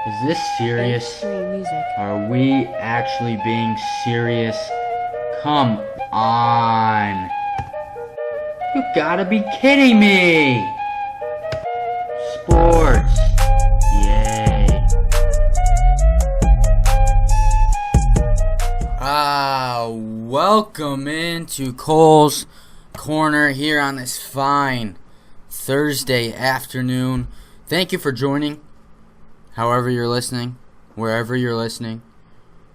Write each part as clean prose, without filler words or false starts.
Is this serious? Music. Are we actually being serious? Come on. You gotta be kidding me! Sports. Yay. Welcome into Cole's Corner here on this fine Thursday afternoon. Thank you for joining. However you're listening, wherever you're listening,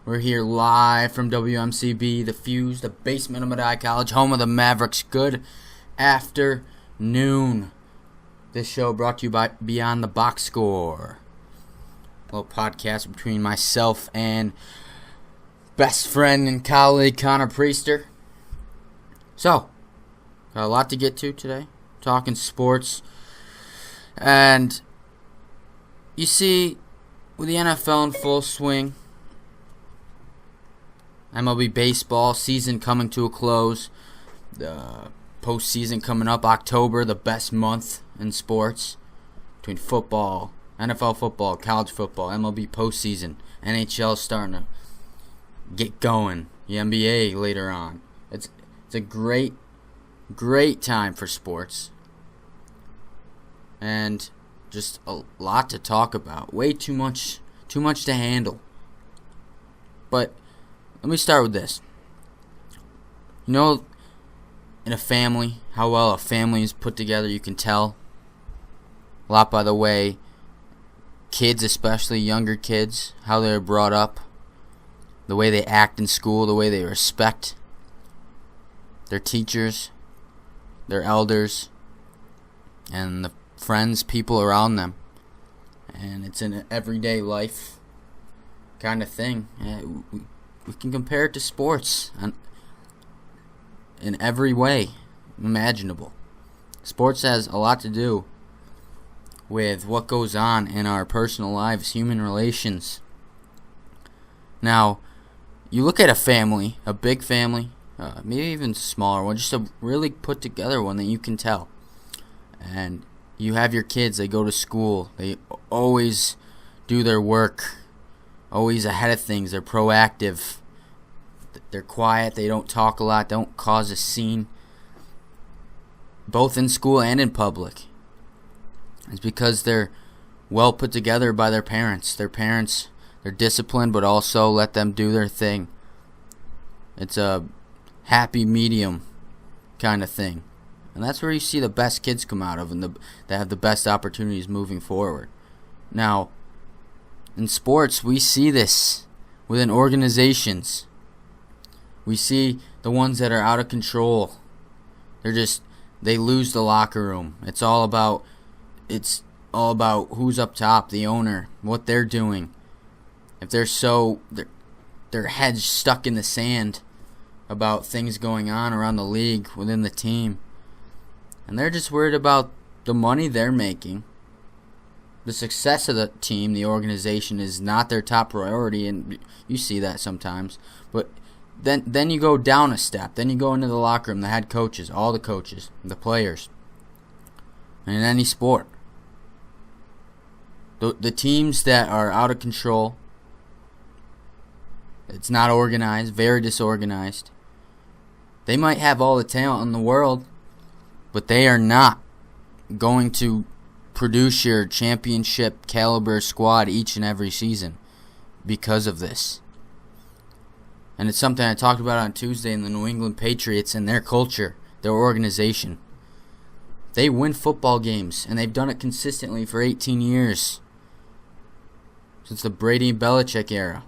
we're here live from WMCB, the Fuse, the basement of Medaille College, home of the Mavericks. Good afternoon. This show brought to you by Beyond the Box Score, a little podcast between myself and best friend and colleague Connor Priester. So, got a lot to get to today, talking sports, and you see, with the NFL in full swing, MLB baseball season coming to a close, the postseason coming up, October, the best month in sports, between football, NFL football, college football, MLB postseason, NHL starting to get going, the NBA later on. It's a great time for sports. And just a lot to talk about. Way too much to handle. But let me start with this. You know, in a family, how well a family is put together, you can tell a lot by the way kids, especially younger kids, how they're brought up, the way they act in school, the way they respect their teachers, their elders, and the friends, people around them. And it's an everyday life kind of thing. We can compare it to sports in every way imaginable. Sports has a lot to do with what goes on in our personal lives, human relations. Now, you look at a family, a big family, maybe even a smaller one, just a really put together one that you can tell. And you have your kids, they go to school, they always do their work, always ahead of things, they're proactive, they're quiet, they don't talk a lot, don't cause a scene, both in school and in public. It's because they're well put together by their parents. Their parents, they're disciplined, but also let them do their thing. It's a happy medium kind of thing. And that's where you see the best kids come out of and that have the best opportunities moving forward. Now, in sports, we see this within organizations. We see the ones that are out of control. They lose the locker room. It's all about who's up top, the owner, what they're doing. If their heads stuck in the sand about things going on around the league, within the team. And they're just worried about the money they're making. The success of the team, the organization, is not their top priority, and you see that sometimes. But then you go down a step. Then you go into the locker room, the head coaches, all the coaches, the players. And in any sport. The teams that are out of control, it's not organized, very disorganized. They might have all the talent in the world, but they are not going to produce your championship caliber squad each and every season because of this. And it's something I talked about on Tuesday in the New England Patriots and their culture, their organization. They win football games, and they've done it consistently for 18 years. Since the Brady and Belichick era.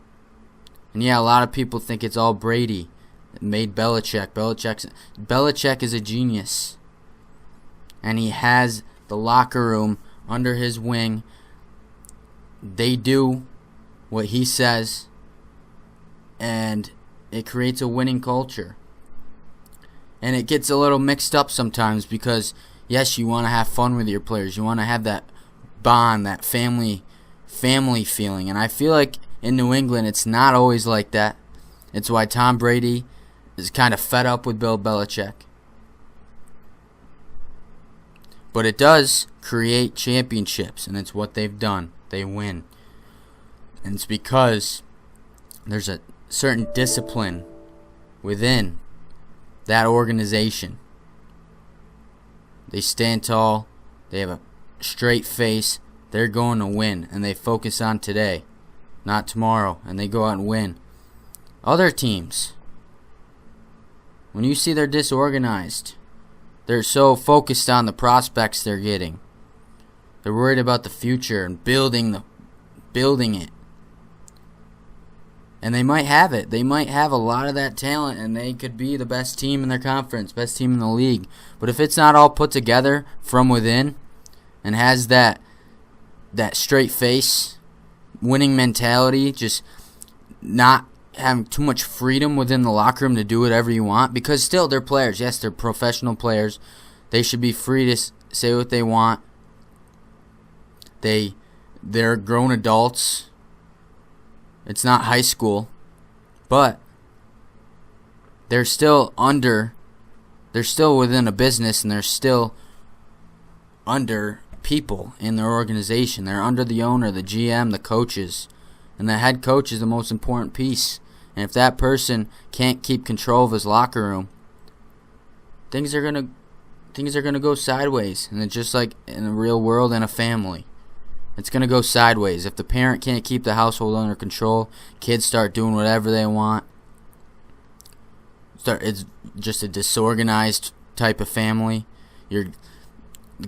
And yeah, a lot of people think it's all Brady that made Belichick. Belichick is a genius. And he has the locker room under his wing. They do what he says, and it creates a winning culture. And it gets a little mixed up sometimes because, yes, you want to have fun with your players. You want to have that bond, that family feeling. And I feel like in New England it's not always like that. It's why Tom Brady is kind of fed up with Bill Belichick. But it does create championships, and it's what they've done. They win. And it's because there's a certain discipline within that organization. They stand tall, they have a straight face, they're going to win, and they focus on today, not tomorrow, and they go out and win. Other teams, when you see they're disorganized, they're so focused on the prospects they're getting. They're worried about the future and building it. And they might have it. They might have a lot of that talent, and they could be the best team in their conference, best team in the league. But if it's not all put together from within and has that straight face, winning mentality, just not having too much freedom within the locker room to do whatever you want, because still they're players. Yes, they're professional players. They should be free to say what they want. They're grown adults. It's not high school, but they're still within a business, and they're still under people in their organization. They're under the owner, the GM, the coaches, and the head coach is the most important piece. And if that person can't keep control of his locker room, things are gonna go sideways. And it's just like in the real world and a family. It's going to go sideways. If the parent can't keep the household under control, kids start doing whatever they want. It's just a disorganized type of family. The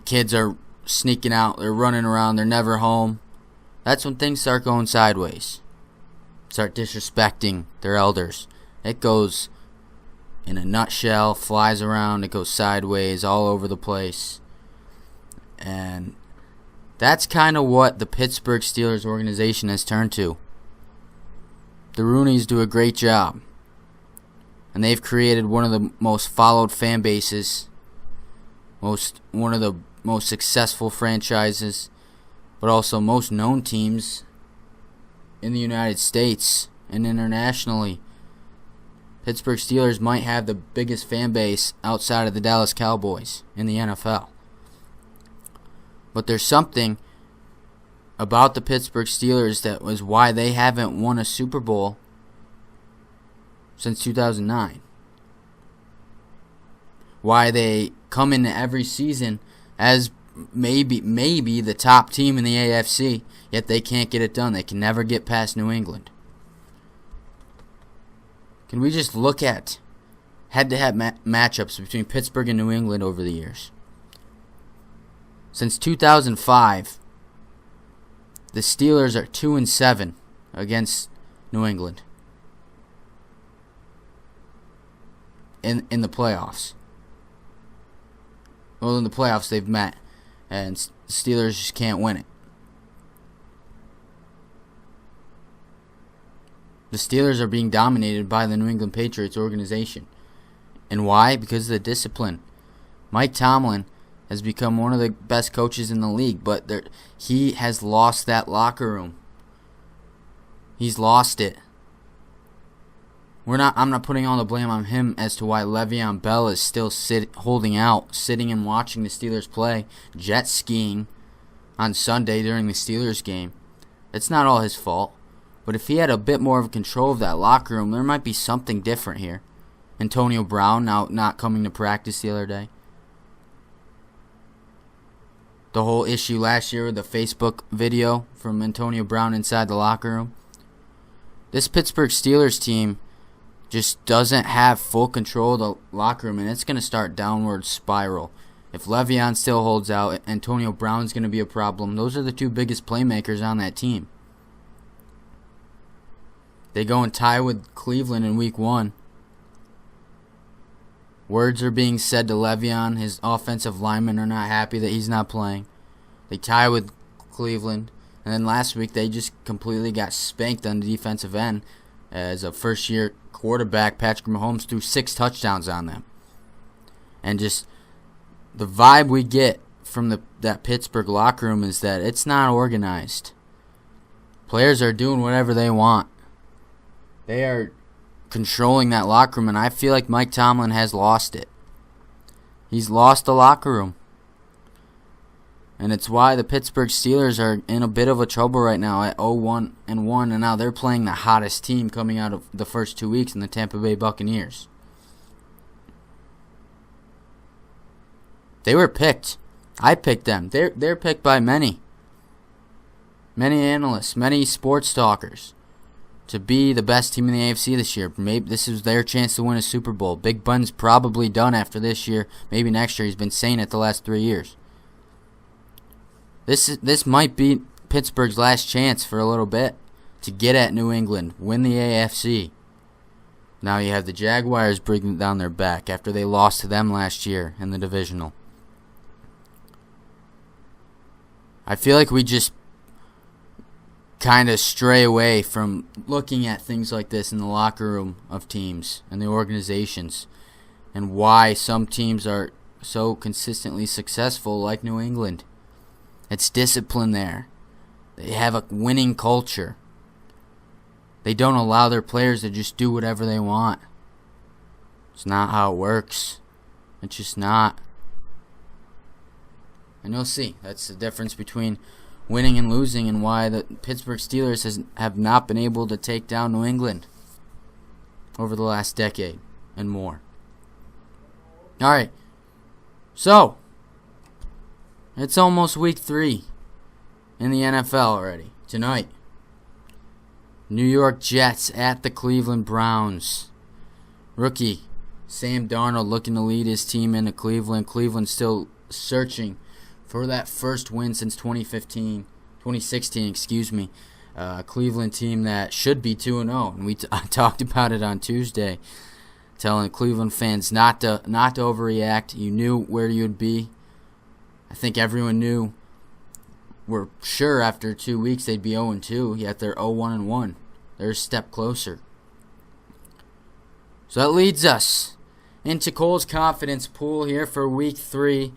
kids are sneaking out. They're running around. They're never home. That's when things start going sideways. Start disrespecting their elders. It goes in a nutshell, flies around. It goes sideways all over the place. And that's kind of what the Pittsburgh Steelers organization has turned to. The Rooneys do a great job. And they've created one of the most followed fan bases, one of the most successful franchises, but also most known teams in the United States and internationally. Pittsburgh Steelers might have the biggest fan base outside of the Dallas Cowboys in the NFL. But there's something about the Pittsburgh Steelers that was why they haven't won a Super Bowl since 2009. Why they come into every season as maybe the top team in the AFC, yet they can't get it done. They can never get past New England. Can we just look at head-to-head matchups between Pittsburgh and New England over the years? Since 2005, the Steelers are 2-7 against New England in the playoffs. Well, in the playoffs they've met, and Steelers just can't win it. The Steelers are being dominated by the New England Patriots organization. And why? Because of the discipline. Mike Tomlin has become one of the best coaches in the league, but he has lost that locker room. He's lost it. I'm not putting all the blame on him as to why Le'Veon Bell is still holding out, sitting and watching the Steelers play, jet skiing on Sunday during the Steelers game. It's not all his fault. But if he had a bit more of control of that locker room, there might be something different here. Antonio Brown now not coming to practice the other day. The whole issue last year with the Facebook video from Antonio Brown inside the locker room. This Pittsburgh Steelers team just doesn't have full control of the locker room, and it's going to start downward spiral. If Le'Veon still holds out, Antonio Brown's going to be a problem. Those are the two biggest playmakers on that team. They go and tie with Cleveland in week 1. Words are being said to Le'Veon. His offensive linemen are not happy that he's not playing. They tie with Cleveland. And then last week they just completely got spanked on the defensive end as a first-year quarterback, Patrick Mahomes, threw 6 touchdowns on them. And just the vibe we get from that Pittsburgh locker room is that it's not organized. Players are doing whatever they want. They are controlling that locker room, and I feel like Mike Tomlin has lost it. He's lost the locker room. And it's why the Pittsburgh Steelers are in a bit of a trouble right now at 0-1-1, and now they're playing the hottest team coming out of the first 2 weeks in the Tampa Bay Buccaneers. They were picked. I picked them. They're picked by many analysts, many sports talkers, to be the best team in the AFC this year. Maybe this is their chance to win a Super Bowl. Big Ben's probably done after this year. Maybe next year. He's been saying it the last 3 years. This might be Pittsburgh's last chance for a little bit to get at New England, win the AFC. Now you have the Jaguars bringing down their back after they lost to them last year in the divisional. I feel like we just kind of stray away from looking at things like this in the locker room of teams and the organizations, and why some teams are so consistently successful like New England. It's discipline there. They have a winning culture. They don't allow their players to just do whatever they want. It's not how it works. It's just not. And you'll see. That's the difference between winning and losing, and why the Pittsburgh Steelers have not been able to take down New England over the last decade and more. Alright. So, it's almost week 3 in the NFL already. Tonight, New York Jets at the Cleveland Browns. Rookie Sam Darnold looking to lead his team into Cleveland. Cleveland still searching for that first win since 2016, Cleveland team that should be 2-0. And I talked about it on Tuesday, telling Cleveland fans not to overreact. You knew where you'd be. I think everyone knew. We're sure after 2 weeks they'd be 0-2, yet they're 0-1-1. They're a step closer. So that leads us into Cole's confidence pool here for week 3.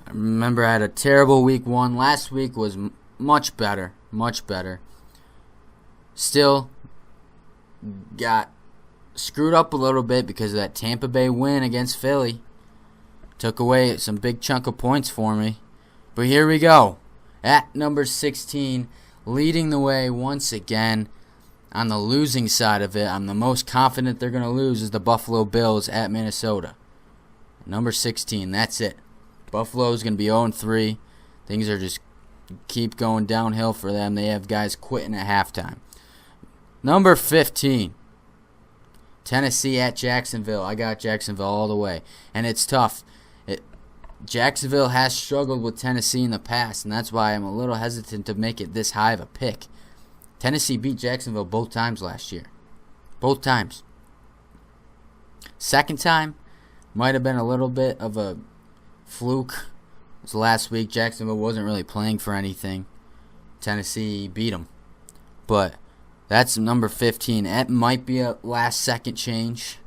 I remember I had a terrible week 1. Last week was much better. Still got screwed up a little bit because of that Tampa Bay win against Philly. Took away some big chunk of points for me. But here we go. At number 16, leading the way once again on the losing side of it. I'm the most confident they're going to lose is the Buffalo Bills at Minnesota. Number 16, that's it. Buffalo's going to be 0-3. Things are just keep going downhill for them. They have guys quitting at halftime. Number 15, Tennessee at Jacksonville. I got Jacksonville all the way. And it's tough. Jacksonville has struggled with Tennessee in the past, and that's why I'm a little hesitant to make it this high of a pick. Tennessee beat Jacksonville both times last year. Both times. Second time might have been a little bit of a fluke. It was last week. Jacksonville wasn't really playing for anything. Tennessee beat them. But that's number 15. That might be a last-second change,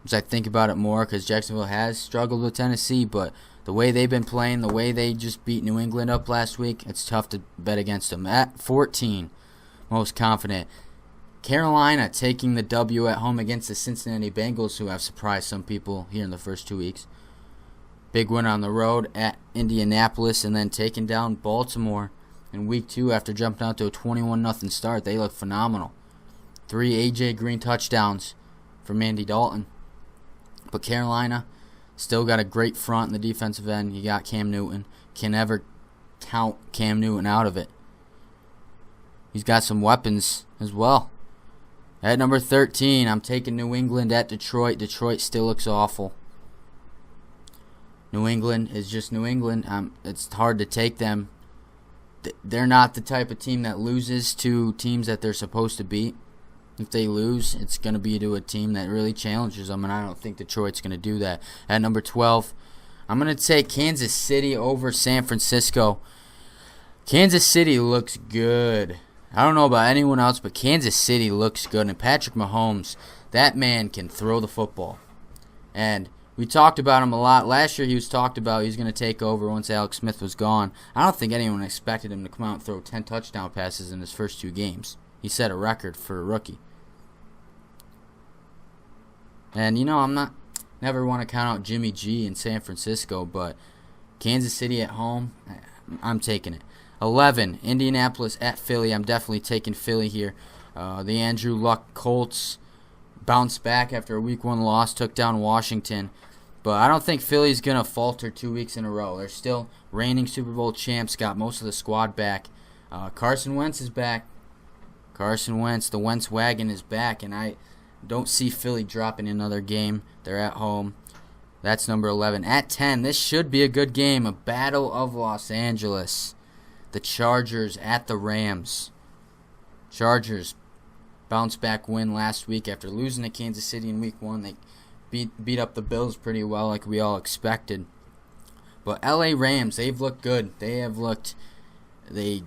as I think about it more, because Jacksonville has struggled with Tennessee, but the way they've been playing, the way they just beat New England up last week, it's tough to bet against them. At 14, most confident, Carolina taking the W at home against the Cincinnati Bengals, who have surprised some people here in the first 2 weeks. Big win on the road at Indianapolis, and then taking down Baltimore in week 2 after jumping out to a 21-0 start. They look phenomenal. 3 A.J. Green touchdowns from Andy Dalton. But Carolina still got a great front in the defensive end. You got Cam Newton. Can never count Cam Newton out of it. He's got some weapons as well. At number 13, I'm taking New England at Detroit. Detroit still looks awful. New England is just New England. It's hard to take them. They're not the type of team that loses to teams that they're supposed to beat. If they lose, it's going to be to a team that really challenges them, and I don't think Detroit's going to do that. At number 12, I'm going to take Kansas City over San Francisco. Kansas City looks good. I don't know about anyone else, but Kansas City looks good. And Patrick Mahomes, that man can throw the football. And we talked about him a lot. Last year he was talked about he was going to take over once Alex Smith was gone. I don't think anyone expected him to come out and throw 10 touchdown passes in his first 2 games. He set a record for a rookie. And, I'm never want to count out Jimmy G in San Francisco, but Kansas City at home, I'm taking it. 11, Indianapolis at Philly. I'm definitely taking Philly here. The Andrew Luck Colts bounced back after a Week 1 loss, took down Washington. But I don't think Philly's going to falter 2 weeks in a row. They're still reigning Super Bowl champs, got most of the squad back. Carson Wentz is back. Carson Wentz, the Wentz wagon is back, and I don't see Philly dropping another game. They're at home. That's number 11. At 10, this should be a good game, a Battle of Los Angeles. The Chargers at the Rams. Chargers bounce back win last week after losing to Kansas City in Week 1. They beat up the Bills pretty well like we all expected. But LA Rams, they've looked good. They looked a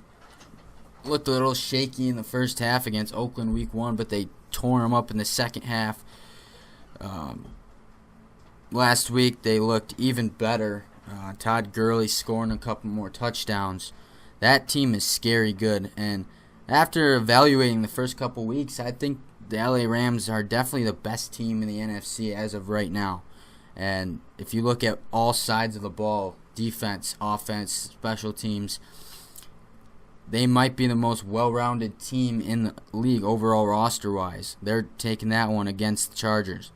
little shaky in the first half against Oakland Week 1, but they tore them up in the second half. Last week they looked even better. Todd Gurley scoring a couple more touchdowns. That team is scary good, and after evaluating the first couple weeks, I think the LA Rams are definitely the best team in the NFC as of right now. And if you look at all sides of the ball, defense, offense, special teams, they might be the most well-rounded team in the league overall roster-wise. They're taking that one against the Chargers.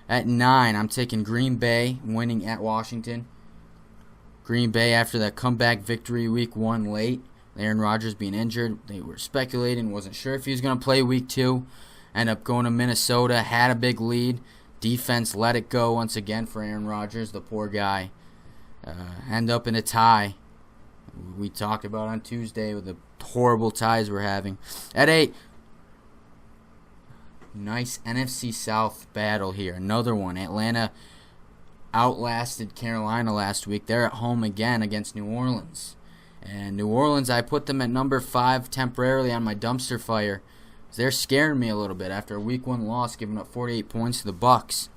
At 9, I'm taking Green Bay winning at Washington. Green Bay after that comeback victory Week 1 late. Aaron Rodgers being injured. They were speculating, wasn't sure if he was going to play Week 2. Ended up going to Minnesota, had a big lead. Defense let it go once again for Aaron Rodgers, the poor guy. End up in a tie. We talked about on Tuesday with the horrible ties we're having. At 8, nice NFC South battle here. Another one. Atlanta outlasted Carolina last week. They're at home again against New Orleans. And New Orleans, I put them at number 5 temporarily on my dumpster fire. They're scaring me a little bit after a Week 1 loss, giving up 48 points to the Bucs.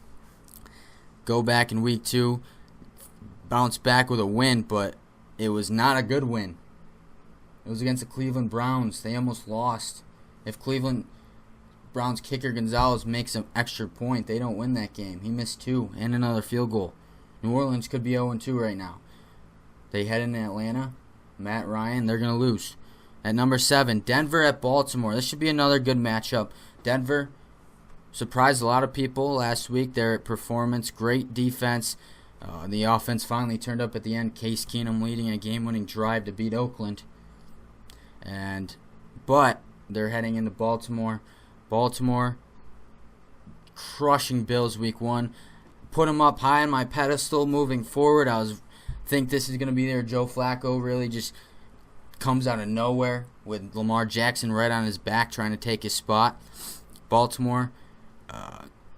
Go back in Week 2, bounce back with a win, but it was not a good win. It was against the Cleveland Browns. They almost lost. If Cleveland Browns kicker Gonzalez makes an extra point, they don't win that game. He missed 2 and another field goal. New Orleans could be 0-2 right now. They head into Atlanta. Matt Ryan, they're going to lose. At number 7, Denver at Baltimore. This should be another good matchup. Denver surprised a lot of people last week. Their performance, great defense. The offense finally turned up at the end. Case Keenum leading a game-winning drive to beat Oakland. But they're heading into Baltimore. Baltimore crushing Bills Week 1. Put them up high on my pedestal moving forward. Think this is going to be their Joe Flacco really just comes out of nowhere with Lamar Jackson right on his back trying to take his spot. Baltimore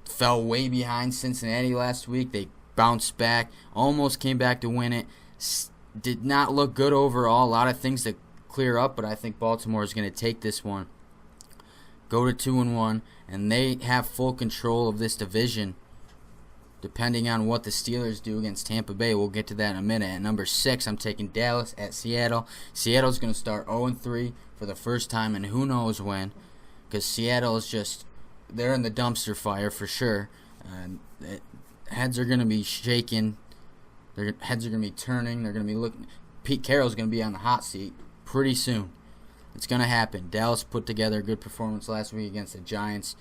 fell way behind Cincinnati last week. They bounced back, almost came back to win it. Did not look good overall. A lot of things to clear up, but I think Baltimore is going to take this one. Go to 2-1, and they have full control of this division. Depending on what the Steelers do against Tampa Bay, we'll get to that in a minute. At number 6, I'm taking Dallas at Seattle. Seattle's going to start 0-3 for the first time in who knows when, because Seattle is just, they're in the dumpster fire for sure. Heads are going to be shaking. Their heads are going to be turning. They're going to be looking. Pete Carroll's going to be on the hot seat pretty soon. It's going to happen. Dallas put together a good performance last week against the Giants.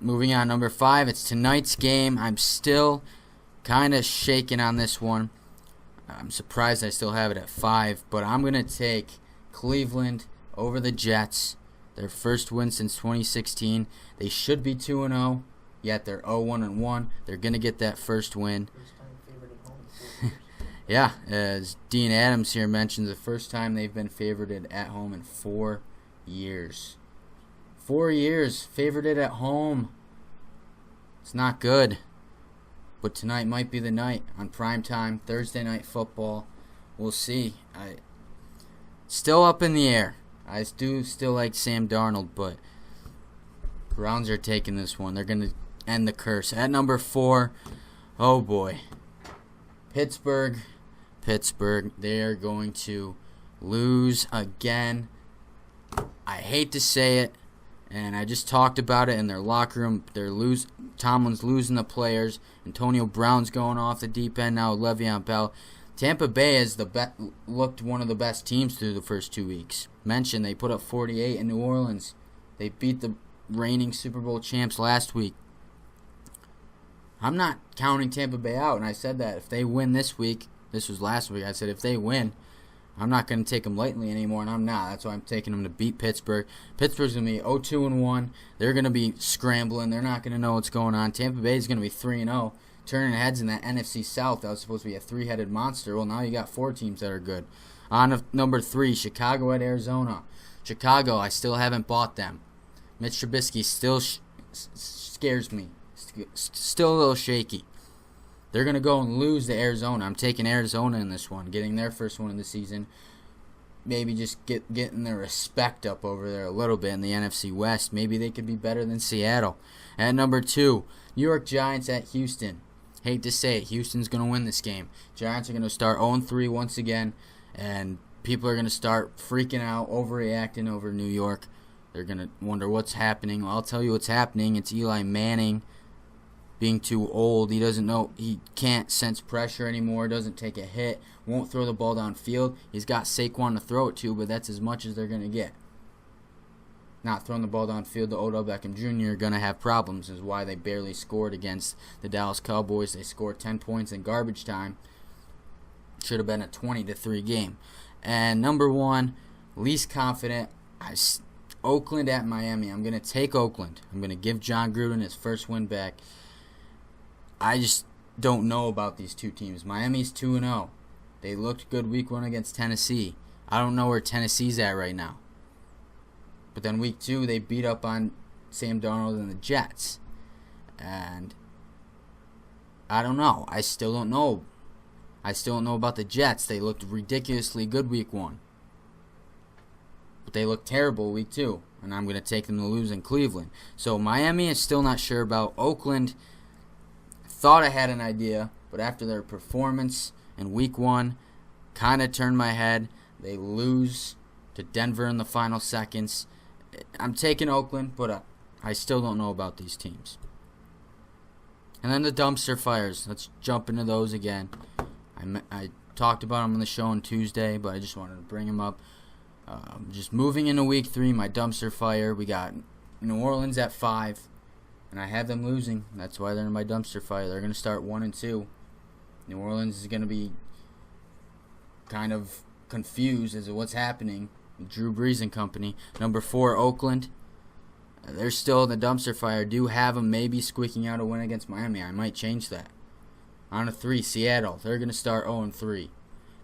Moving on, number 5, it's tonight's game. I'm still kind of shaking on this one. I'm surprised I still have it at 5, but I'm going to take Cleveland over the Jets. Their first win since 2016. They should be 2-0, yet they're 0-1-1. They're going to get that first win. Yeah, as Dean Adams here mentions, the first time they've been favored at home in 4 years. 4 years, favored it at home. It's not good. But tonight might be the night on primetime, Thursday night football. We'll see. Still up in the air. I do still like Sam Darnold, but Browns are taking this one. They're going to end the curse. At number 4, oh boy. Pittsburgh, they are going to lose again. I hate to say it. And I just talked about it in their locker room. Tomlin's losing the players. Antonio Brown's going off the deep end now with Le'Veon Bell. Tampa Bay has looked one of the best teams through the first 2 weeks. Mentioned they put up 48 in New Orleans. They beat the reigning Super Bowl champs last week. I'm not counting Tampa Bay out, and I said that if they win this week, this was last week, I said if they win, I'm not going to take them lightly anymore, and I'm not. That's why I'm taking them to beat Pittsburgh. Pittsburgh's going to be 0-2-1. They're going to be scrambling. They're not going to know what's going on. Tampa Bay is going to be 3-0. Turning heads in that NFC South. That was supposed to be a three-headed monster. Well, now you got 4 teams that are good. On to number 3, Chicago at Arizona. Chicago, I still haven't bought them. Mitch Trubisky still scares me. Still a little shaky. They're going to go and lose to Arizona. I'm taking Arizona in this one, getting their first one of the season. Maybe just getting their respect up over there a little bit in the NFC West. Maybe they could be better than Seattle. At number 2, New York Giants at Houston. Hate to say it, Houston's going to win this game. Giants are going to start 0-3 once again, and people are going to start freaking out, overreacting over New York. They're going to wonder what's happening. Well, I'll tell you what's happening. It's Eli Manning being too old. He doesn't know. He can't sense pressure anymore. Doesn't take a hit. Won't throw the ball downfield. He's got Saquon to throw it to, but that's as much as they're going to get. Not throwing the ball downfield to Odell Beckham Jr. are going to have problems. Is why they barely scored against the Dallas Cowboys. They scored 10 points in garbage time. Should have been a 20-3 game. And number 1, least confident, Oakland at Miami. I'm going to take Oakland. I'm going to give John Gruden his first win back. I just don't know about these two teams. Miami's 2-0. They looked good week 1 against Tennessee. I don't know where Tennessee's at right now. But then week 2, they beat up on Sam Darnold and the Jets. And I don't know. I still don't know. I still don't know about the Jets. They looked ridiculously good week 1. But they looked terrible week 2. And I'm going to take them to lose in Cleveland. So Miami is still not sure about. Oakland, thought I had an idea. But after their performance in week 1, kind of turned my head. They lose to Denver in the final seconds. I'm taking Oakland, but I still don't know about these teams. And then the dumpster fires. Let's jump into those again. I talked about them on the show on Tuesday, but I just wanted to bring them up. Just moving into week 3, my dumpster fire. We got New Orleans at 5, and I have them losing. That's why they're in my dumpster fire. They're going to start 1-2. New Orleans is going to be kind of confused as to what's happening. Drew Brees and company. Number 4, Oakland. They're still in the dumpster fire. Do have them maybe squeaking out a win against Miami. I might change that. On to 3, Seattle. They're going to start 0-3.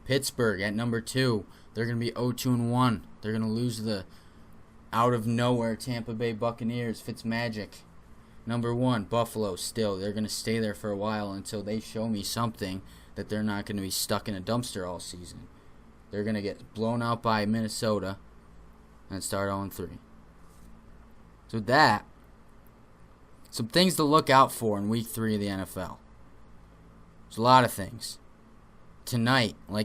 Pittsburgh at number 2. They're going to be 0-1. They're going to lose the out of nowhere Tampa Bay Buccaneers. Fitzmagic. Number 1, Buffalo still. They're going to stay there for a while until they show me something that they're not going to be stuck in a dumpster all season. They're going to get blown out by Minnesota and start 0-3. So that, some things to look out for in week 3 of the NFL. There's a lot of things. Tonight, I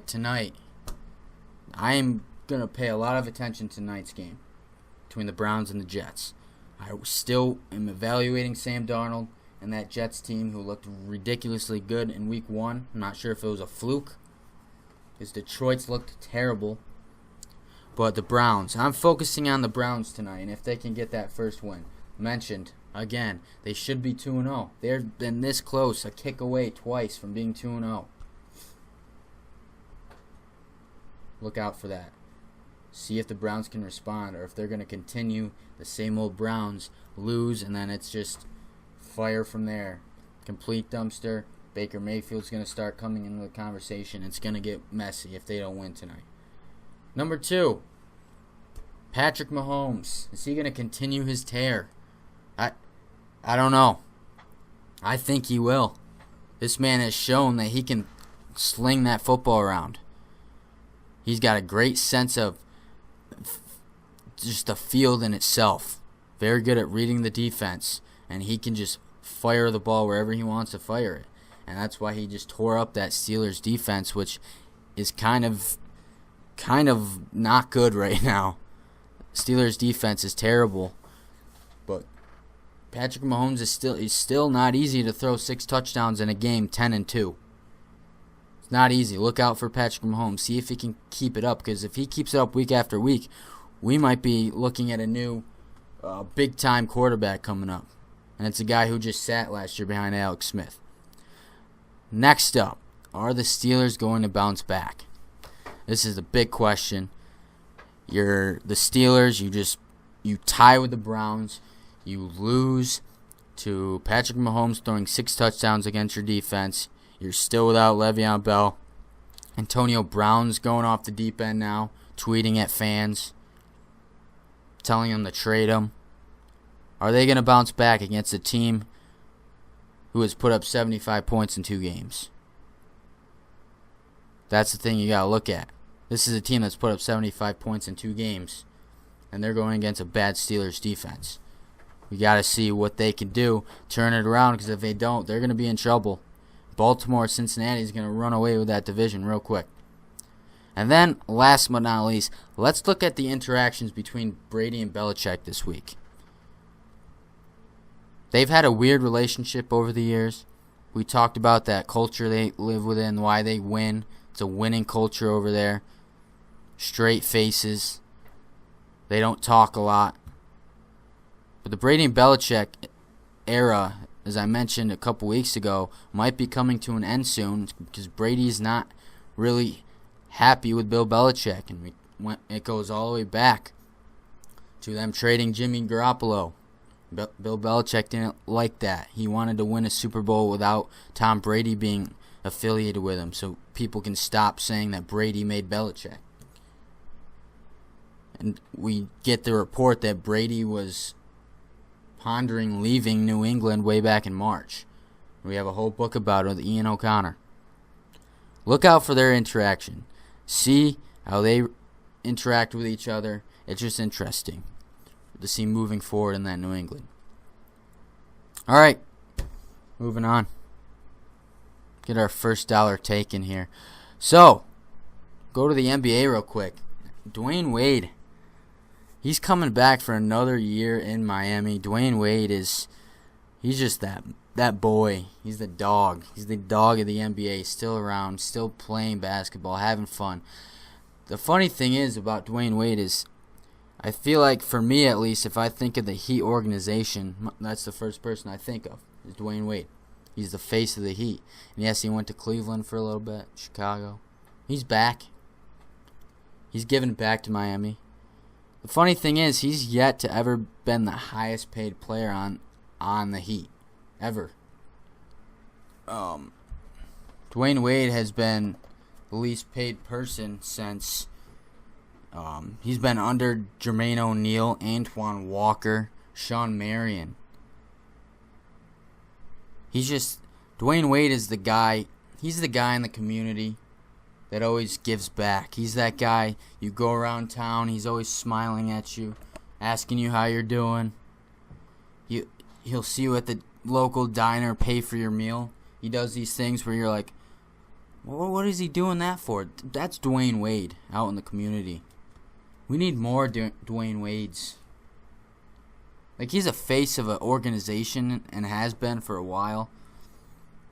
am going to pay a lot of attention to tonight's game between the Browns and the Jets. I still am evaluating Sam Darnold and that Jets team who looked ridiculously good in week 1. I'm not sure if it was a fluke, because Detroit's looked terrible. But the Browns, I'm focusing on the Browns tonight, and if they can get that first win. Mentioned, again, they should be 2-0. They've been this close, a kick away twice from being 2-0. Look out for that. See if the Browns can respond, or if they're going to continue the same old Browns, lose, and then it's just fire from there. Complete dumpster. Baker Mayfield's going to start coming into the conversation. It's going to get messy if they don't win tonight. Number 2, Patrick Mahomes. Is he going to continue his tear? I don't know. I think he will. This man has shown that he can sling that football around. He's got a great sense of just the field in itself. Very good at reading the defense. And he can just fire the ball wherever he wants to fire it. And that's why he just tore up that Steelers defense, which is kind of not good right now. Steelers defense is terrible. But Patrick Mahomes is still not easy to throw 6 touchdowns in a game 10-2. Not easy. Look out for Patrick Mahomes. See if he can keep it up, because if he keeps it up week after week, we might be looking at a new big-time quarterback coming up. And it's a guy who just sat last year behind Alex Smith. Next up, are the Steelers going to bounce back? This is a big question. You're the Steelers. You tie with the Browns. You lose to Patrick Mahomes throwing 6 touchdowns against your defense. You're still without Le'Veon Bell. Antonio Brown's going off the deep end now, tweeting at fans, telling them to trade him. Are they going to bounce back against a team who has put up 75 points in 2 games? That's the thing you got to look at. This is a team that's put up 75 points in 2 games, and they're going against a bad Steelers defense. We got to see what they can do, turn it around, because if they don't, they're going to be in trouble. Baltimore, Cincinnati is going to run away with that division real quick. And then, last but not least, let's look at the interactions between Brady and Belichick this week. They've had a weird relationship over the years. We talked about that culture they live within, why they win. It's a winning culture over there. Straight faces. They don't talk a lot. But the Brady and Belichick era, as I mentioned a couple weeks ago, might be coming to an end soon, because Brady's not really happy with Bill Belichick. And it goes all the way back to them trading Jimmy Garoppolo. Bill Belichick didn't like that. He wanted to win a Super Bowl without Tom Brady being affiliated with him, so people can stop saying that Brady made Belichick. And we get the report that Brady was pondering leaving New England way back in March. We have a whole book about it with Ian O'Connor. Look out for their interaction. See how they interact with each other. It's just interesting to see moving forward in that New England. Alright, moving on. Get our first dollar taken here. So, go to the NBA real quick. Dwayne Wade. He's coming back for another year in Miami. Dwayne Wade he's just that boy. He's the dog. He's the dog of the NBA. Still around, still playing basketball, having fun. The funny thing is about Dwayne Wade is, I feel like, for me at least, if I think of the Heat organization, that's the first person I think of, is Dwayne Wade. He's the face of the Heat. And yes, he went to Cleveland for a little bit, Chicago. He's back. He's given it back to Miami. The funny thing is, he's yet to ever been the highest paid player on the Heat. Ever. Dwayne Wade has been the least paid person since he's been under Jermaine O'Neal, Antoine Walker, Sean Marion. Dwayne Wade is the guy. He's the guy in the community that always gives back. He's that guy, you go around town, he's always smiling at you, asking you how you're doing. He'll see you at the local diner, pay for your meal. He does these things where you're like, well, what is he doing that for? That's Dwayne Wade out in the community. We need more Dwayne Wades. Like, he's a face of an organization and has been for a while.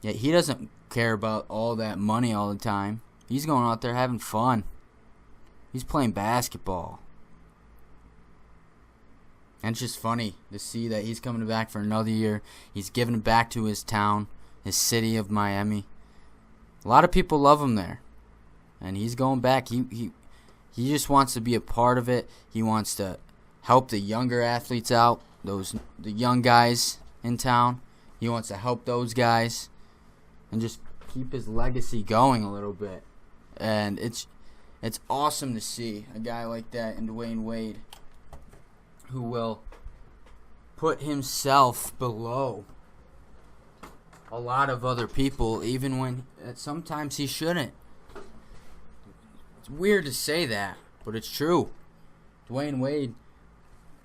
Yet he doesn't care about all that money all the time. He's going out there having fun. He's playing basketball. And it's just funny to see that he's coming back for another year. He's giving it back to his town, his city of Miami. A lot of people love him there. And he's going back. He just wants to be a part of it. He wants to help the younger athletes out, the young guys in town. He wants to help those guys and just keep his legacy going a little bit. And it's awesome to see a guy like that in Dwayne Wade, who will put himself below a lot of other people, even when sometimes he shouldn't. It's weird to say that, but it's true. Dwayne Wade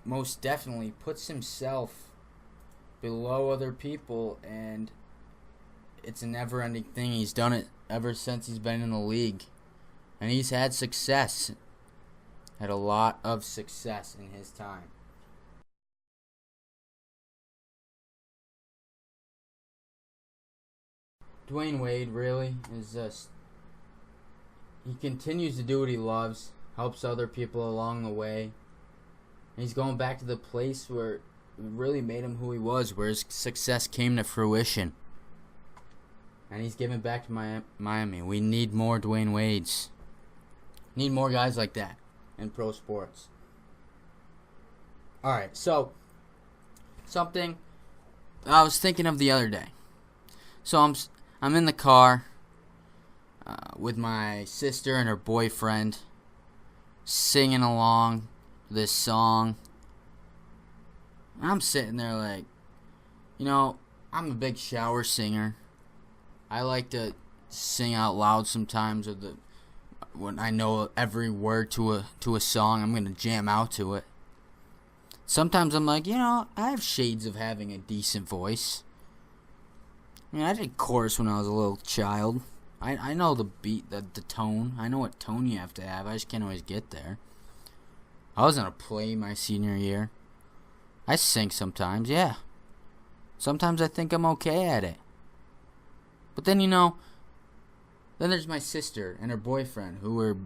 most definitely puts himself below other people, and it's a never-ending thing. He's done it ever since he's been in the league, and he's had success. Had a lot of success in his time. Dwayne Wade really is just he continues to do what he loves, helps other people along the way. And he's going back to the place where it really made him who he was, where his success came to fruition. And he's giving back to Miami. We need more Dwayne Wades. Need more guys like that in pro sports. Alright, so something I was thinking of the other day. So I'm in the car with my sister and her boyfriend, singing along this song. I'm sitting there like, I'm a big shower singer. I like to sing out loud sometimes, when I know every word to a song, I'm gonna jam out to it. Sometimes I'm like, I have shades of having a decent voice. I did chorus when I was a little child. I know the beat, the tone. I know what tone you have to have. I just can't always get there. I was in a play my senior year. I sing sometimes, yeah. Sometimes I think I'm okay at it. But then, then there's my sister and her boyfriend, who were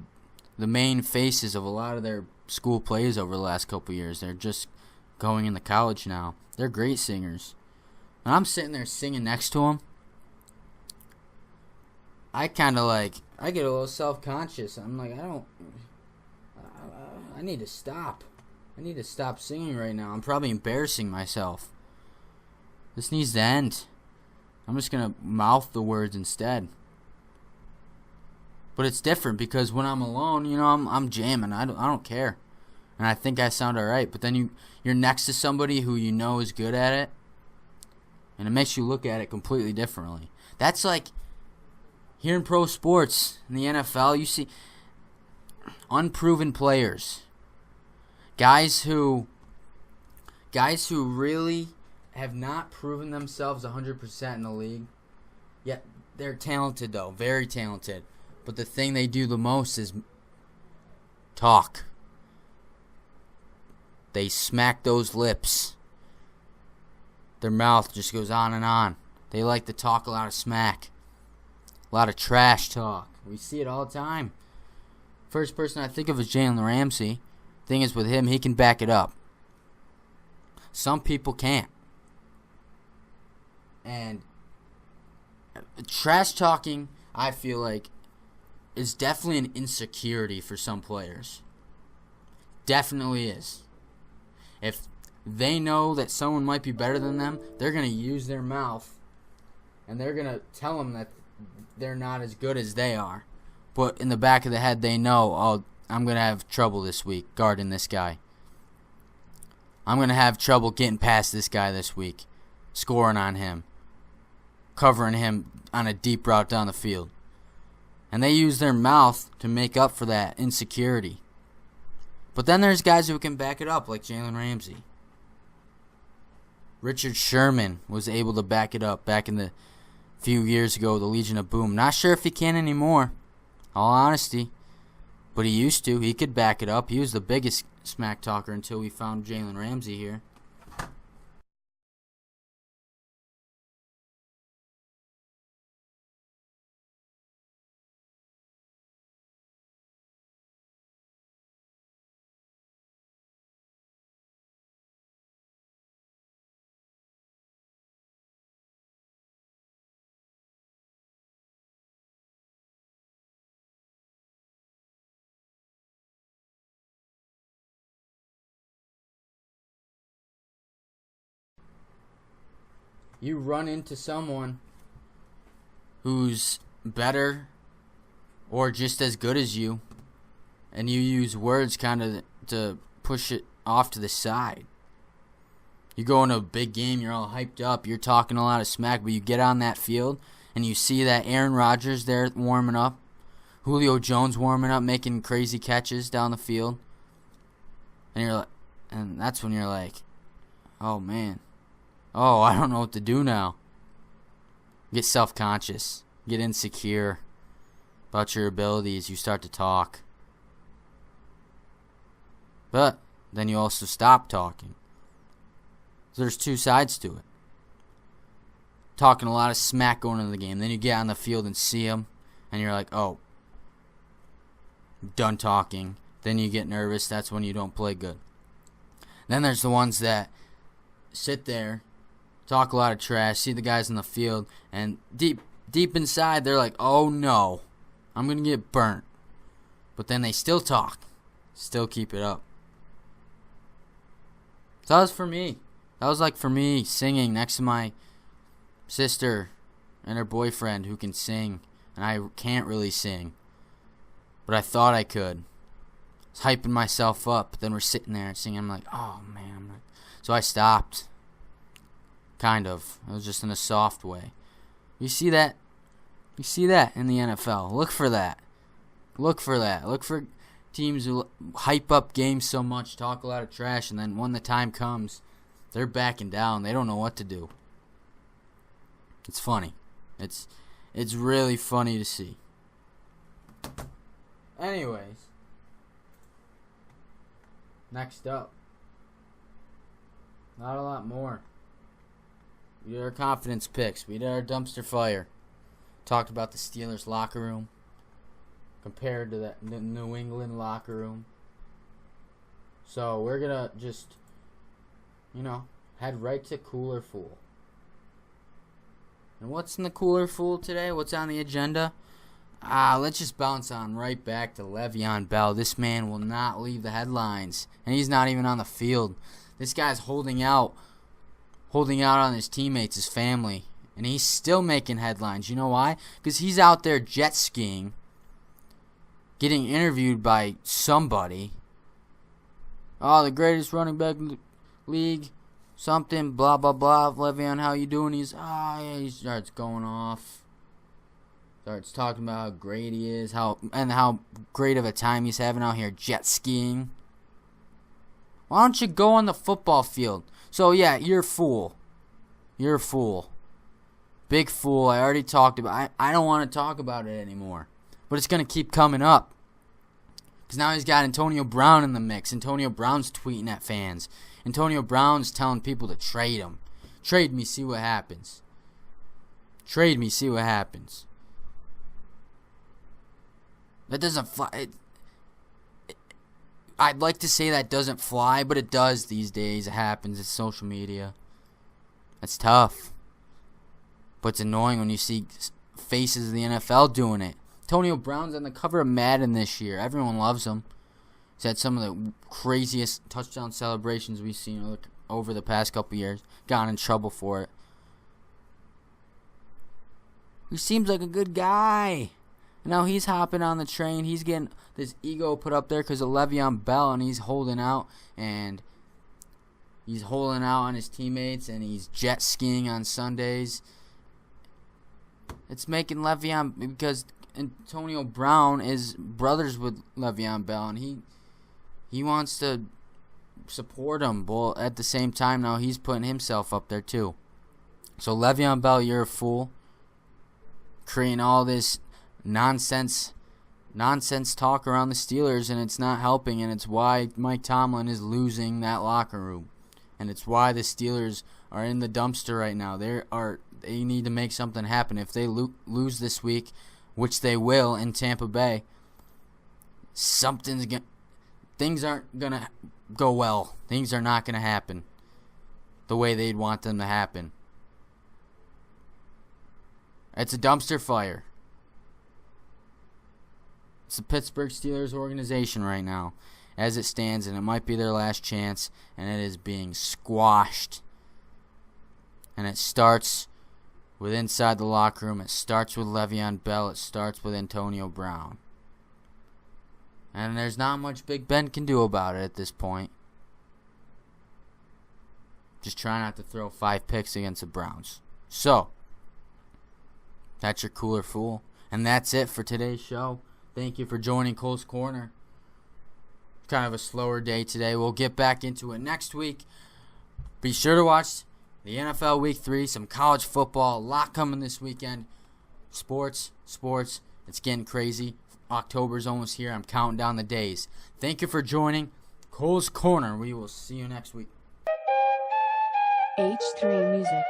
the main faces of a lot of their school plays over the last couple years. They're just going into college now. They're great singers. And I'm sitting there singing next to them. I get a little self-conscious. I'm like, I need to stop. I need to stop singing right now. I'm probably embarrassing myself. This needs to end. I'm just going to mouth the words instead. But it's different because when I'm alone, I'm jamming. I don't care. And I think I sound alright. But then you're next to somebody who you know is good at it. And it makes you look at it completely differently. That's like here in pro sports, in the NFL, you see unproven players. Guys who really have not proven themselves 100% in the league. Yet they're talented though, very talented. But the thing they do the most is talk. They smack those lips. Their mouth just goes on and on. They like to talk a lot of smack. A lot of trash talk. We see it all the time. First person I think of is Jalen Ramsey. Thing is with him, he can back it up. Some people can't. And trash talking, I feel like, is definitely an insecurity for some players. Definitely is. If they know that someone might be better than them, they're going to use their mouth and they're going to tell them that they're not as good as they are. But in the back of the head, they know, I'm going to have trouble this week guarding this guy. I'm going to have trouble getting past this guy this week, scoring on him, covering him on a deep route down the field. And they use their mouth to make up for that insecurity. But then there's guys who can back it up, like Jalen Ramsey. Richard Sherman was able to back it up back in the few years ago, the Legion of Boom. Not sure if he can anymore, all honesty. But he used to. He could back it up. He was the biggest smack talker until we found Jalen Ramsey here. You run into someone who's better or just as good as you, and you use words kind of to push it off to the side. You go into a big game, you're all hyped up, you're talking a lot of smack, but you get on that field and you see that Aaron Rodgers there warming up, Julio Jones warming up, making crazy catches down the field, and that's when you're like, oh man. Oh, I don't know what to do now. Get self-conscious. Get insecure about your abilities. You start to talk. But then you also stop talking. So there's two sides to it. Talking a lot of smack going into the game. Then you get on the field and see them. And you're like, oh, done talking. Then you get nervous. That's when you don't play good. Then there's the ones that sit there, talk a lot of trash, see the guys in the field, and deep inside they're like, oh no, I'm going to get burnt. But then they still talk, still keep it up. So that was for me. That was like for me singing next to my sister and her boyfriend who can sing, and I can't really sing. But I thought I could. I was hyping myself up, but then we're sitting there and singing. I'm like, oh man. So I stopped. Kind of. It was just in a soft way. You see that? You see that in the NFL. Look for that. Look for that. Look for teams who hype up games so much, talk a lot of trash, and then when the time comes, they're backing down. They don't know what to do. It's funny. It's really funny to see. Anyways, next up, not a lot more. We did our confidence picks. We did our dumpster fire. Talked about the Steelers locker room compared to the New England locker room. So we're going to just, head right to Cooler Fool. And what's in the Cooler Fool today? What's on the agenda? Let's just bounce on right back to Le'Veon Bell. This man will not leave the headlines. And he's not even on the field. This guy's holding out on his teammates, his family. And he's still making headlines. You know why? Because he's out there jet skiing, getting interviewed by somebody. Oh, the greatest running back in the league. Something, blah, blah, blah. Le'Veon, how you doing? He starts going off. Starts talking about how great he is, how great of a time he's having out here jet skiing. Why don't you go on the football field? So, yeah, you're a fool. You're a fool. Big fool. I already talked about it. I don't want to talk about it anymore. But it's going to keep coming up. Because now he's got Antonio Brown in the mix. Antonio Brown's tweeting at fans. Antonio Brown's telling people to trade him. Trade me, see what happens. Trade me, see what happens. That doesn't fly. I'd like to say that doesn't fly, but it does these days. It happens. It's social media. It's tough. But it's annoying when you see faces of the NFL doing it. Antonio Brown's on the cover of Madden this year. Everyone loves him. He's had some of the craziest touchdown celebrations we've seen over the past couple years. Gotten in trouble for it. He seems like a good guy. Now he's hopping on the train. He's getting this ego put up there because of Le'Veon Bell, and he's holding out. And he's holding out on his teammates, and he's jet skiing on Sundays. It's making Le'Veon, because Antonio Brown is brothers with Le'Veon Bell, and he wants to support him. But at the same time, now he's putting himself up there too. So Le'Veon Bell, you're a fool. Creating all this nonsense talk around the Steelers, and it's not helping, and it's why Mike Tomlin is losing that locker room. And it's why the Steelers are in the dumpster right now. They need to make something happen. If they lose this week, which they will in Tampa Bay, things aren't going to go well. Things are not going to happen the way they'd want them to happen. It's a dumpster fire. It's the Pittsburgh Steelers organization right now, as it stands, and it might be their last chance, and it is being squashed. And it starts with inside the locker room. It starts with Le'Veon Bell. It starts with Antonio Brown. And there's not much Big Ben can do about it at this point. Just try not to throw 5 picks against the Browns. So, that's your Cooler Fool. And that's it for today's show. Thank you for joining Cole's Corner. Kind of a slower day today. We'll get back into it next week. Be sure to watch the NFL Week 3. Some college football. A lot coming this weekend. Sports. It's getting crazy. October's almost here. I'm counting down the days. Thank you for joining Cole's Corner. We will see you next week. H3 Music.